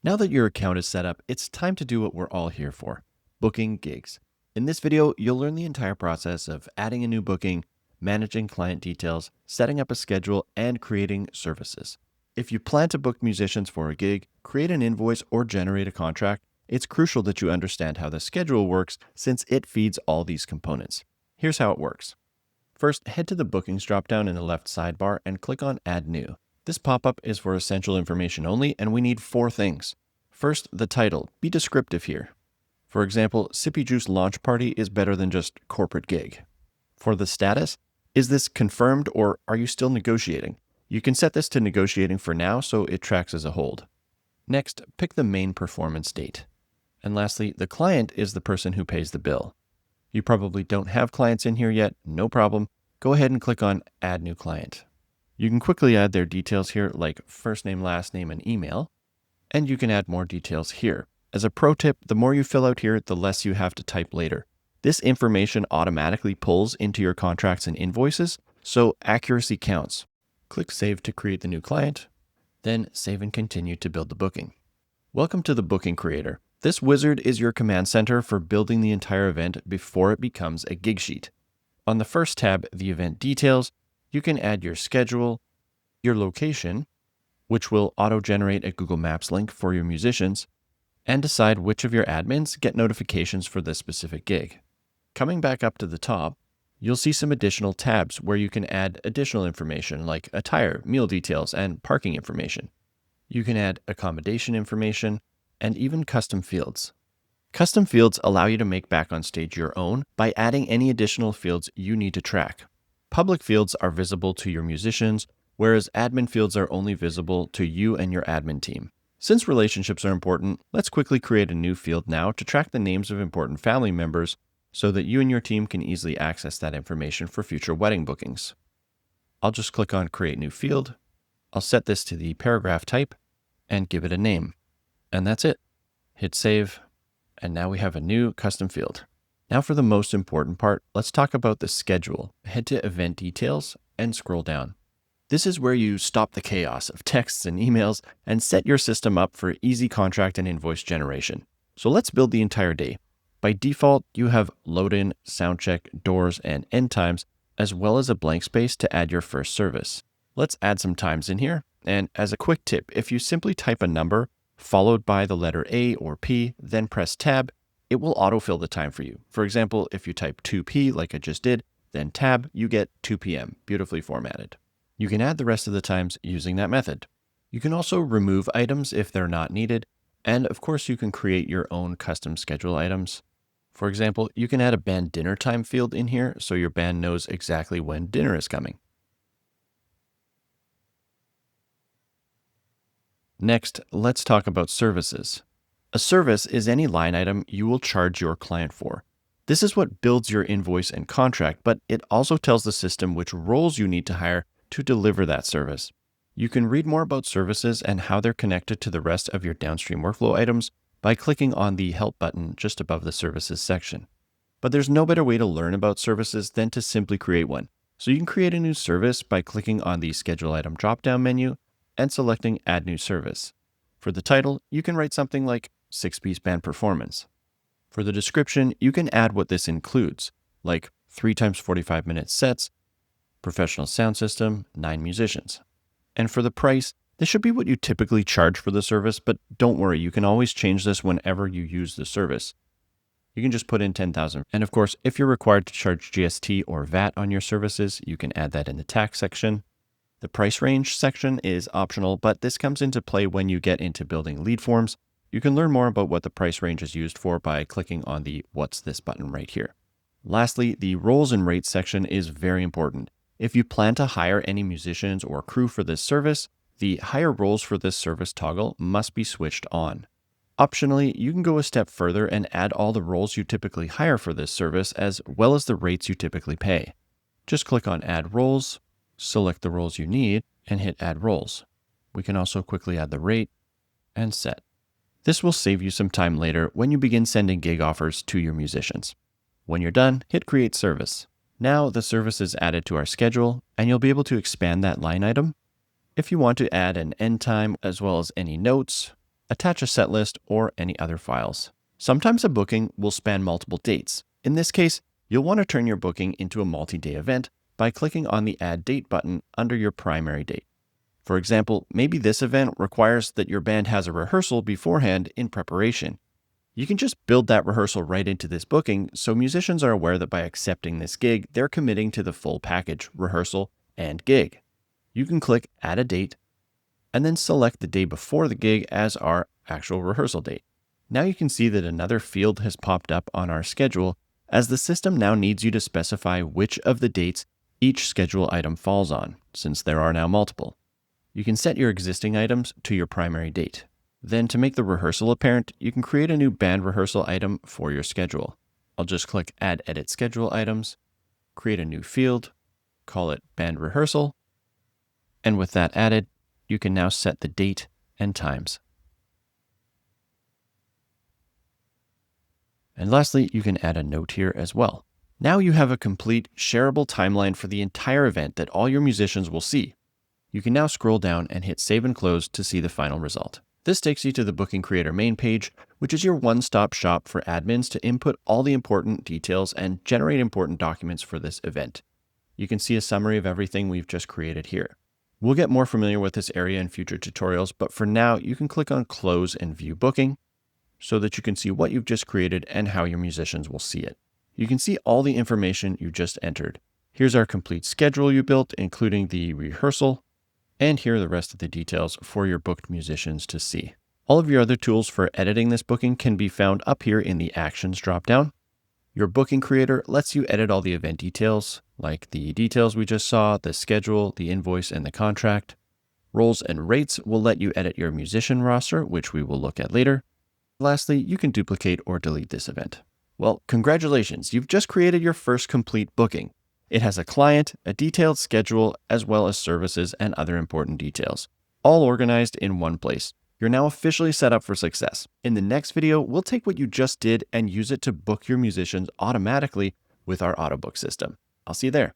Now that your account is set up, it's time to do what we're all here for, booking gigs. In this video, you'll learn the entire process of adding a new booking, managing client details, setting up a schedule, and creating services. If you plan to book musicians for a gig, create an invoice, or generate a contract, it's crucial that you understand how the schedule works since it feeds all these components. Here's how it works. First, head to the Bookings dropdown in the left sidebar and click on Add New. This pop-up is for essential information only, and we need 4 things. First, the title. Be descriptive here. For example, Sippy Juice Launch Party is better than just corporate gig. For the status, is this confirmed or are you still negotiating? You can set this to negotiating for now so it tracks as a hold. Next, pick the main performance date. And lastly, the client is the person who pays the bill. You probably don't have clients in here yet, no problem. Go ahead and click on Add New Client. You can quickly add their details here like first name, last name, and email. And you can add more details here. As a pro tip, the more you fill out here, the less you have to type later. This information automatically pulls into your contracts and invoices, so accuracy counts. Click Save to create the new client, then save and continue to build the booking. Welcome to the Booking Creator. This wizard is your command center for building the entire event before it becomes a gig sheet. On the first tab, the event details, you can add your schedule, your location, which will auto-generate a Google Maps link for your musicians, and decide which of your admins get notifications for this specific gig. Coming back up to the top, you'll see some additional tabs where you can add additional information like attire, meal details, and parking information. You can add accommodation information and even custom fields. Custom fields allow you to make back on stage your own by adding any additional fields you need to track. Public fields are visible to your musicians, whereas admin fields are only visible to you and your admin team. Since relationships are important, let's quickly create a new field now to track the names of important family members so that you and your team can easily access that information for future wedding bookings. I'll just click on Create New Field. I'll set this to the paragraph type and give it a name. And that's it. Hit Save. And now we have a new custom field. Now for the most important part, let's talk about the schedule. Head to Event Details and scroll down. This is where you stop the chaos of texts and emails and set your system up for easy contract and invoice generation. So let's build the entire day. By default, you have load-in, soundcheck, doors, and end times, as well as a blank space to add your first service. Let's add some times in here. And as a quick tip, if you simply type a number followed by the letter A or P, then press Tab, it will autofill the time for you. For example, if you type 2P like I just did, then Tab, you get 2 p.m., beautifully formatted. You can add the rest of the times using that method. You can also remove items if they're not needed. And of course, you can create your own custom schedule items. For example, you can add a band dinner time field in here so your band knows exactly when dinner is coming. Next, let's talk about services. A service is any line item you will charge your client for. This is what builds your invoice and contract, but it also tells the system which roles you need to hire to deliver that service. You can read more about services and how they're connected to the rest of your downstream workflow items by clicking on the Help button just above the Services section. But there's no better way to learn about services than to simply create one. So you can create a new service by clicking on the Schedule Item drop-down menu and selecting Add New Service. For the title, you can write something like 6-piece band performance. For the description, you can add what this includes, like 3 times 45-minute sets, professional sound system, 9 musicians. And for the price, this should be what you typically charge for the service, but don't worry, you can always change this whenever you use the service. You can just put in 10,000. And of course, if you're required to charge GST or VAT on your services, you can add that in the tax section. The price range section is optional, but this comes into play when you get into building lead forms. You can learn more about what the price range is used for by clicking on the What's This button right here. Lastly, the roles and rates section is very important. If you plan to hire any musicians or crew for this service, the hire roles for this service toggle must be switched on. Optionally, you can go a step further and add all the roles you typically hire for this service as well as the rates you typically pay. Just click on Add Roles, select the roles you need, and hit Add Roles. We can also quickly add the rate and set. This will save you some time later when you begin sending gig offers to your musicians. When you're done, hit Create Service. Now the service is added to our schedule, and you'll be able to expand that line item. If you want to add an end time as well as any notes, attach a set list, or any other files. Sometimes a booking will span multiple dates. In this case, you'll want to turn your booking into a multi-day event by clicking on the Add Date button under your primary date. For example, maybe this event requires that your band has a rehearsal beforehand in preparation. You can just build that rehearsal right into this booking so musicians are aware that by accepting this gig, they're committing to the full package, rehearsal and gig. You can click Add a Date and then select the day before the gig as our actual rehearsal date. Now you can see that another field has popped up on our schedule, as the system now needs you to specify which of the dates each schedule item falls on, since there are now multiple. You can set your existing items to your primary date. Then to make the rehearsal apparent, you can create a new band rehearsal item for your schedule. I'll just click Add Edit Schedule Items, create a new field, call it Band Rehearsal, and with that added, you can now set the date and times. And lastly, you can add a note here as well. Now you have a complete shareable timeline for the entire event that all your musicians will see. You can now scroll down and hit Save and Close to see the final result. This takes you to the Booking Creator main page, which is your one-stop shop for admins to input all the important details and generate important documents for this event. You can see a summary of everything we've just created here. We'll get more familiar with this area in future tutorials, but for now, you can click on Close and View Booking so that you can see what you've just created and how your musicians will see it. You can see all the information you just entered. Here's our complete schedule you built, including the rehearsal, and here are the rest of the details for your booked musicians to see. All of your other tools for editing this booking can be found up here in the Actions dropdown. Your Booking Creator lets you edit all the event details, like the details we just saw, the schedule, the invoice, and the contract. Roles and Rates will let you edit your musician roster, which we will look at later. Lastly, you can duplicate or delete this event. Well, congratulations, you've just created your first complete booking. It has a client, a detailed schedule, as well as services and other important details, all organized in one place. You're now officially set up for success. In the next video, we'll take what you just did and use it to book your musicians automatically with our AutoBook system. I'll see you there.